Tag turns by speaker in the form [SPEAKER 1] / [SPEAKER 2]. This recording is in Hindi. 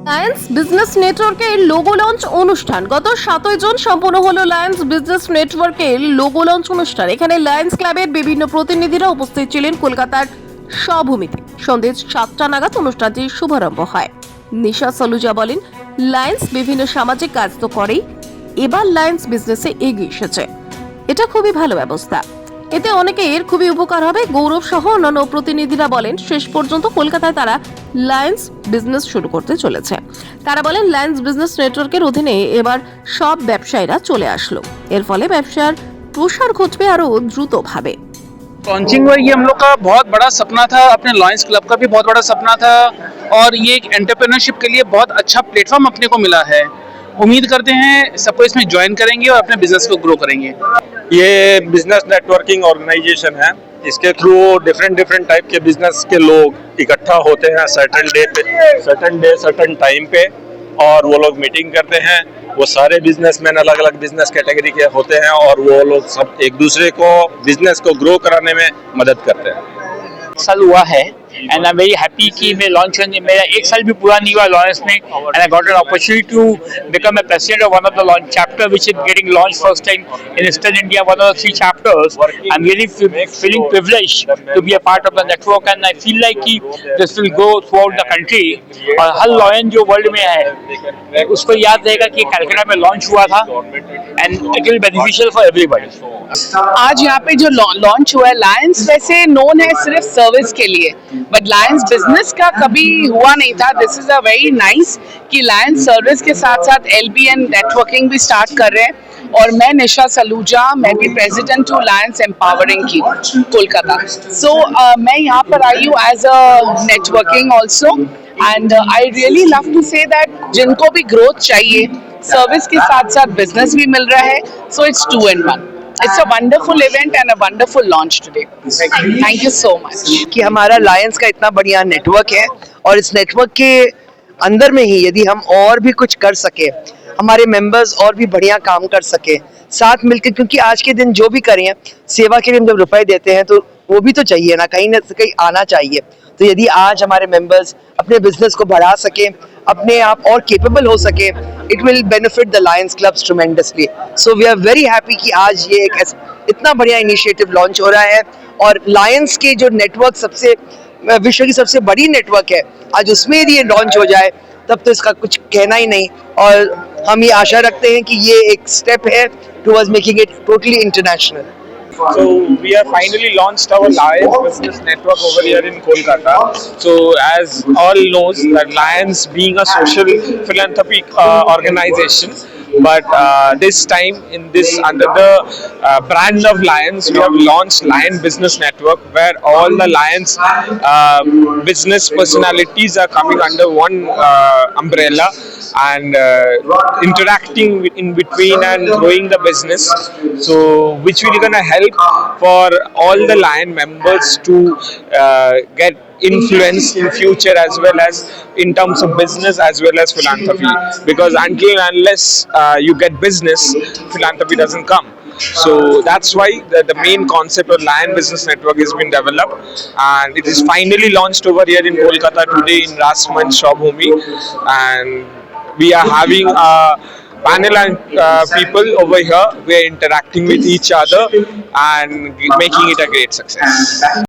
[SPEAKER 1] লায়েন্স বিজনেস নেটওয়ার্কের লোগো লঞ্চ অনুষ্ঠান গত 7 জুন সম্পন্ন হলো। লায়েন্স বিজনেস নেটওয়ার্কের লোগো লঞ্চ অনুষ্ঠান। এখানে লায়েন্স ক্লাবের বিভিন্ন প্রতিনিধিরা উপস্থিত ছিলেন। কলকাতার সভূমিতে সন্ধ্যে 7টা নাগাদ অনুষ্ঠানটির শুভারম্ভ হয়। নিশা সালুজা বলেন, লায়েন্স বিভিন্ন সামাজিক কাজ তো করেই, এবার লায়েন্স বিজনেসে এগিয়ে এসেছে। এটা খুবই ভালো ব্যবস্থা, এতে অনেকের খুবই উপকার হবে। গৌরব সহ অন্যান্য প্রতিনিধিরা বলেন, শেষ পর্যন্ত কলকাতায় তারা লায়েন্স বিজনেস শুরু করতে চলেছে। তারা বলেন, লায়েন্স বিজনেস নেটওয়ার্কের অধীনে এবার সব ব্যবসায়ীরা চলে আসলো, এর ফলে ব্যবসার প্রসার ঘটবে আরো দ্রুতভাবে।
[SPEAKER 2] लॉन्चिंग हुआ, ये हम लोग का बहुत बड़ा सपना था, अपने लायंस क्लब का भी बहुत बड़ा सपना था और ये एक एंटरप्रेन्योरशिप के लिए बहुत अच्छा प्लेटफॉर्म अपने को मिला है। उम्मीद करते हैं सबको इसमें ज्वाइन करेंगे और अपने बिजनेस को ग्रो करेंगे।
[SPEAKER 3] ये बिजनेस नेटवर्किंग ऑर्गेनाइजेशन है, इसके थ्रू डिफरेंट टाइप के बिजनेस के लोग इकट्ठा होते हैं सर्टेन डे सर्टेन टाइम पे, और वो लोग मीटिंग करते हैं। वो सारे बिजनेसमैन अलग अलग बिजनेस कैटेगरी के होते हैं और वो लोग सब एक दूसरे को बिजनेस को ग्रो कराने में मदद करते हैं।
[SPEAKER 4] साल हुआ है and I am very happy कि मैं लॉन्च होने मेरा 1 साल भी पूरा नहीं हुआ लॉन्च में, and I got an opportunity to become a president of one of the launch chapter which is getting launch first time in eastern India, one of the 3 chapters. I'm really feeling privileged to be a part of the network and I feel like कि this will go throughout the country और हर लॉयन जो वर्ल्ड में है उसको याद रहेगा कि कलकत्ता में लॉन्च हुआ था and it will be beneficial for everybody.
[SPEAKER 5] आज यहाँ पे जो लॉन्च हुआ है, लायंस वैसे नोन है सिर्फ सर्विस के लिए, बट लायंस बिजनेस का कभी हुआ नहीं था। This is a very nice कि लायंस सर्विस के साथ साथ एलबी एंड नेटवर्किंग भी स्टार्ट कर रहे हैं। और मैं निशा सलूजा, मैं भी प्रेसिडेंट हूँ लायंस एम्पावरिंग की कोलकाता। सो मैं यहाँ पर आई हूँ as a networking also, and I really love to say that जिनको भी ग्रोथ चाहिए, सर्विस के साथ साथ बिजनेस भी मिल रहा है, so it's 2 in 1. It's a wonderful event and a wonderful launch today. Thank you so much.
[SPEAKER 6] कि हमारा लायंस का इतना बढ़िया नेटवर्क है और इस नेटवर्क के अंदर में ही यदि हम और भी कुछ कर सके, हमारे मेंबर्स और भी बढ़िया काम कर सके साथ मिलकर, क्योंकि आज के दिन जो भी करें सेवा के लिए हम जब रुपए देते हैं तो वो भी तो चाहिए ना कहीं आना चाहिए। तो यदि आज हमारे मेंबर्स अपने बिजनेस को बढ़ा सके, अपने आप और केपेबल हो सके, it will benefit the Lions clubs tremendously. So we are very happy कि आज ये एक इतना बढ़िया इनिशिएटिव लॉन्च हो रहा है और लायंस के जो नेटवर्क सबसे विश्व की सबसे बड़ी नेटवर्क है, आज उसमें यदि ये लॉन्च हो जाए तब तो इसका कुछ कहना ही नहीं। और हम ये आशा रखते हैं कि ये एक स्टेप है towards making it totally international.
[SPEAKER 3] So we have finally launched our Lions Business Network over here in Kolkata. So as all knows that Lions being a social philanthropic organization, but this time in this under the brand of Lions, we have launched Lion Business Network, where all the Lions business personalities are coming under one umbrella and interacting in between and growing the business, so which will gonna help for all the Lion members to get influence in future as well as in terms of business as well as philanthropy, because until and unless you get business, philanthropy doesn't come. So that's why the main concept of Lion Business Network has been developed, and it is finally launched over here in Kolkata today in Rasman Shabhumi, and we are having a panel and people over here. We are interacting with each other and making it a great success.